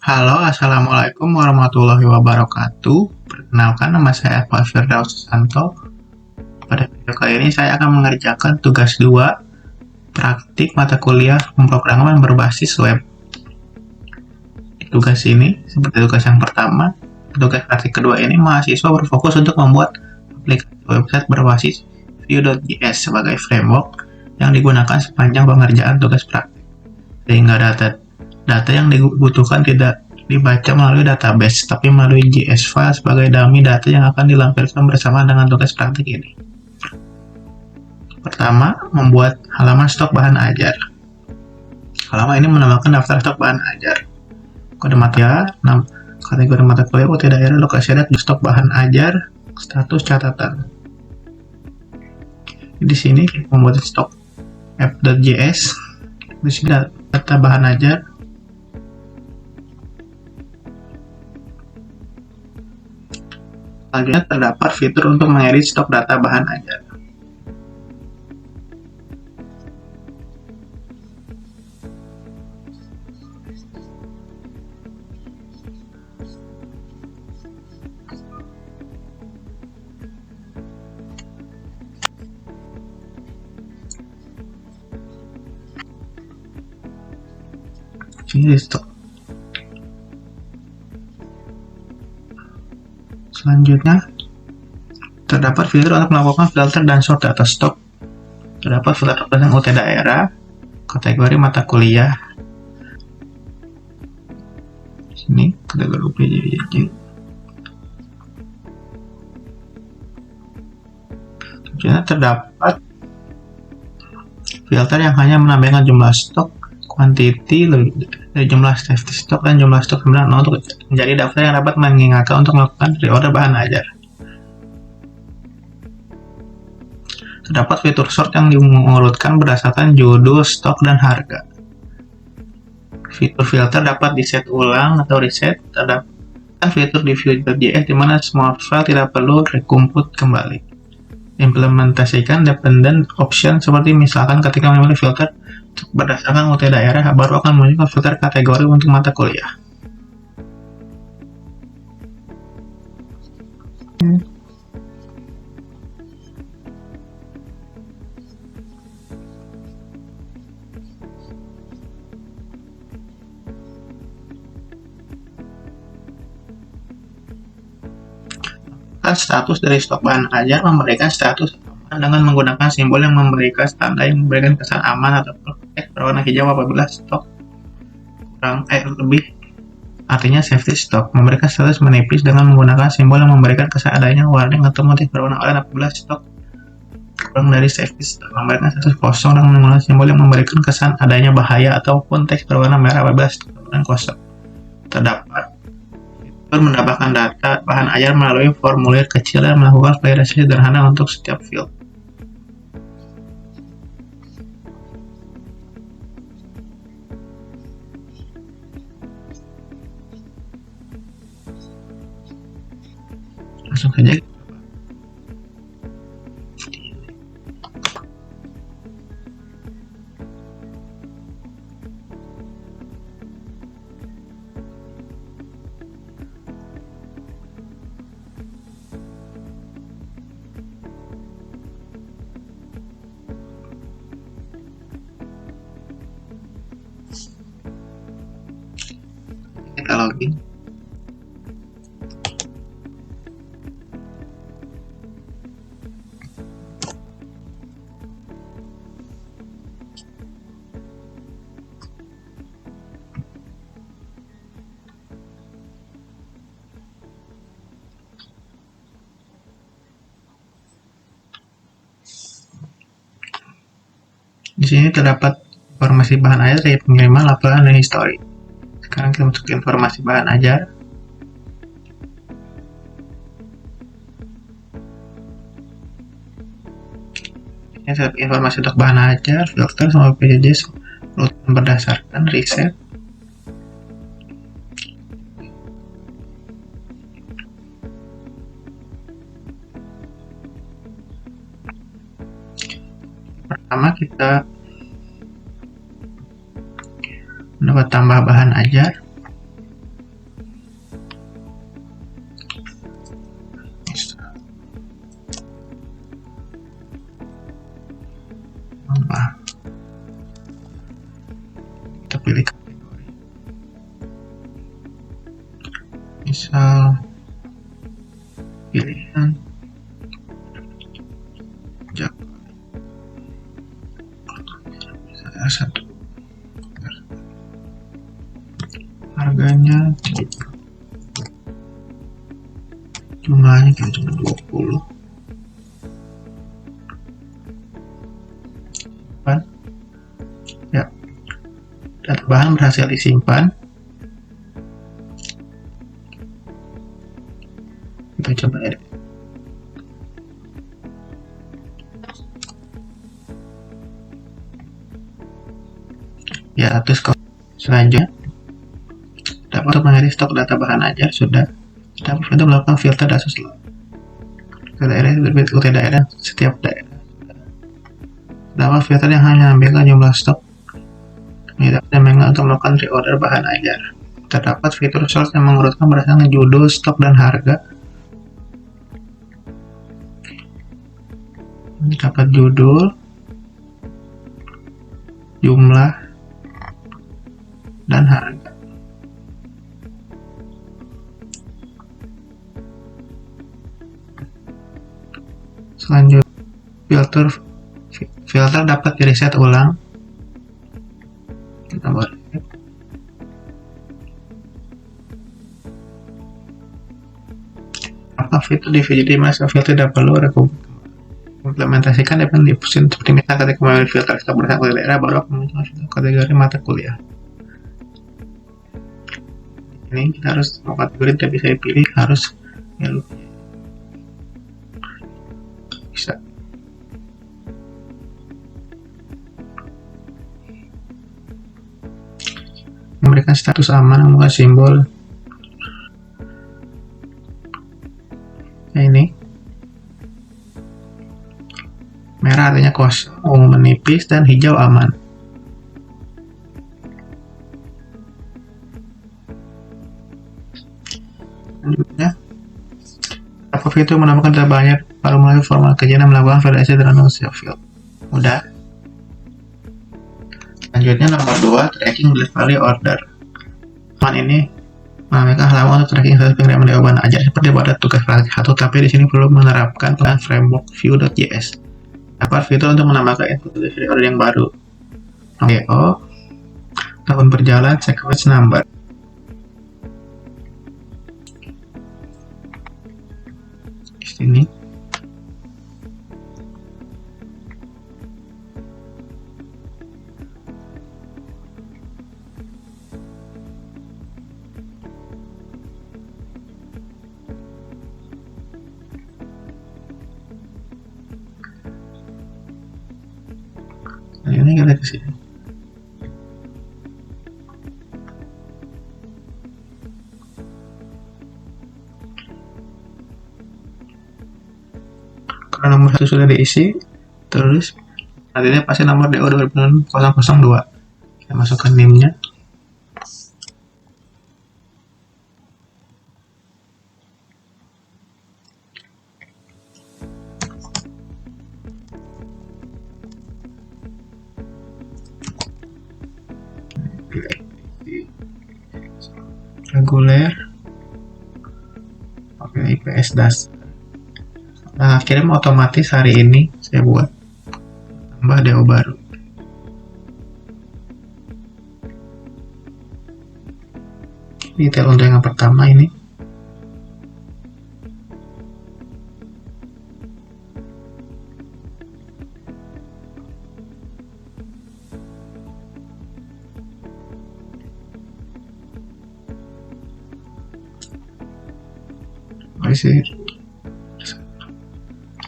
Halo, Assalamualaikum warahmatullahi wabarakatuh. Perkenalkan, nama saya Eva Firdaus Susanto. Pada video kali ini saya akan mengerjakan tugas 2 praktik mata kuliah pemrograman berbasis web. Di tugas ini, seperti tugas yang pertama, tugas praktik kedua ini mahasiswa berfokus untuk membuat aplikasi website berbasis Vue.js sebagai framework yang digunakan sepanjang pengerjaan tugas praktik, sehingga data yang dibutuhkan tidak dibaca melalui database, tapi melalui JS file sebagai dummy data yang akan dilampirkan bersama dengan tugas praktik ini. Pertama, membuat halaman stok bahan ajar. Halaman ini menambahkan daftar stok bahan ajar. Kode mata, kategori mata kuliah, UT daerah, lokasi adat, stok bahan ajar, status catatan. Di sini kita membuat stok app.js. Di sini data bahan ajar. Selanjutnya terdapat fitur untuk mengedit stok data bahan ajar. Ini stok. Selanjutnya, terdapat fitur untuk melakukan filter dan sort data stok. Terdapat filter tentang UT daerah, kategori mata kuliah. Sini kategori UPJJ. Selanjutnya terdapat filter yang hanya menambahkan jumlah stok, quantity dari jumlah safety stock dan jumlah stok sebenarnya untuk menjadi daftar yang dapat mengingatkan untuk melakukan reorder bahan ajar. Terdapat fitur sort yang mengurutkan berdasarkan judul, stok, dan harga. Fitur filter dapat di-set ulang atau reset. Terdapat fitur di Vue.js di mana semua file tidak perlu recompute kembali. Implementasikan dependent option seperti misalkan ketika memilih filter berdasarkan UT daerah, baru akan menunjukkan filter kategori untuk mata kuliah. Status dari stok bahan ajar memberikan status aman dengan menggunakan simbol yang memberikan tanda yang memberikan kesan aman atau teks berwarna hijau apabila stok kurang lebih, artinya safety stock. Memberikan status menipis dengan menggunakan simbol yang memberikan kesan adanya warning atau motif berwarna oranye apabila stok kurang dari safety stock. Memberikan status kosong dengan menggunakan simbol yang memberikan kesan adanya bahaya ataupun teks berwarna merah apabila stok kosong. Terdapat menambahkan data bahan ajar melalui formulir kecil dan melakukan validasi sederhana untuk setiap field. Langsung saja. Kita login. Di sini terdapat informasi bahan ajar dari pengiriman, laporan, dan history. Sekarang kita masuk ke informasi bahan ajar. Ini terdapat informasi untuk bahan ajar, filter, sama PJJ, urutan berdasarkan riset. Pertama kita mendapat tambah bahan ajar. misal pilihan saya satu, harganya jumlahnya kita cuma 20. Ya, data bahan berhasil disimpan. Kita coba edit. Ya, terus selanjutnya dapat untuk mengadili stok data bahan ajar sudah. Dapat untuk melakukan filter data slot ke daerah setiap daerah. Dapat filter yang hanya mengambil jumlah stok. Tidak untuk melakukan reorder bahan ajar. Terdapat fitur sort yang mengurutkan berdasarkan judul, stok, dan harga. Dapat judul, jumlah, dan harga. Selanjutnya, filter dapat di-reset ulang. Kita buat apa fitur DVD masuk filter tidak perlu implementasikan dapat dipusin seperti misalnya ketika memilih filter kita berdasarkan daerah baru muncul kategori mata kuliah. Ini kita harus mau kategori tapi saya pilih harus bisa. Memberikan status aman, membuka simbol. Nah, ini merah artinya kosong, ungu menipis, dan hijau aman. Selanjutnya, apa fitur menambahkan data banyak baru melalui format kerja dan melakukan validasi dengan field. Mudah. Selanjutnya nomor 2, tracking delivery order. Ini menambahkan halaman untuk tracking status pengiriman jawaban ajar seperti pada tugas praktik 1, tapi di sini perlu menerapkan framework view.js. Dapat fitur untuk menambahkan input delivery order yang baru. PO, tahun berjalan, sequence number. Di sini ini kita ke sini. Karena nomor 1 sudah diisi, terus nantinya pasti nomor DO 2002. Kita masukkan NIM-nya. Reguler, oke, IPS dasar. Nah, kirim otomatis hari ini saya buat tambah DO baru. Detail untuk yang pertama ini.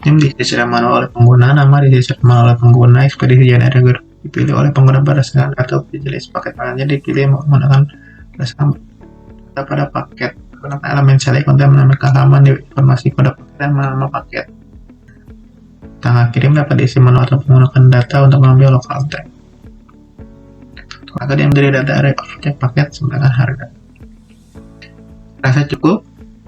Ini diisi secara manual oleh pengguna, nama diisi secara manual oleh pengguna, ekspedisi generator dipilih oleh pengguna berdasarkan atau jenis paket pakannya dipilih menggunakan berdasarkan data pada paket. Gunakan elemen select untuk menambahkan halaman di informasi kode paket dan nama paket. Tanggal kirim dapat diisi manual atau menggunakan data untuk mengambil local tag. Maka dia menjadi data array objek paket sedangkan harga. Rasa cukup.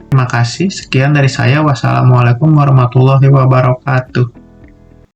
Terima kasih. Sekian dari saya. Wassalamualaikum warahmatullahi wabarakatuh.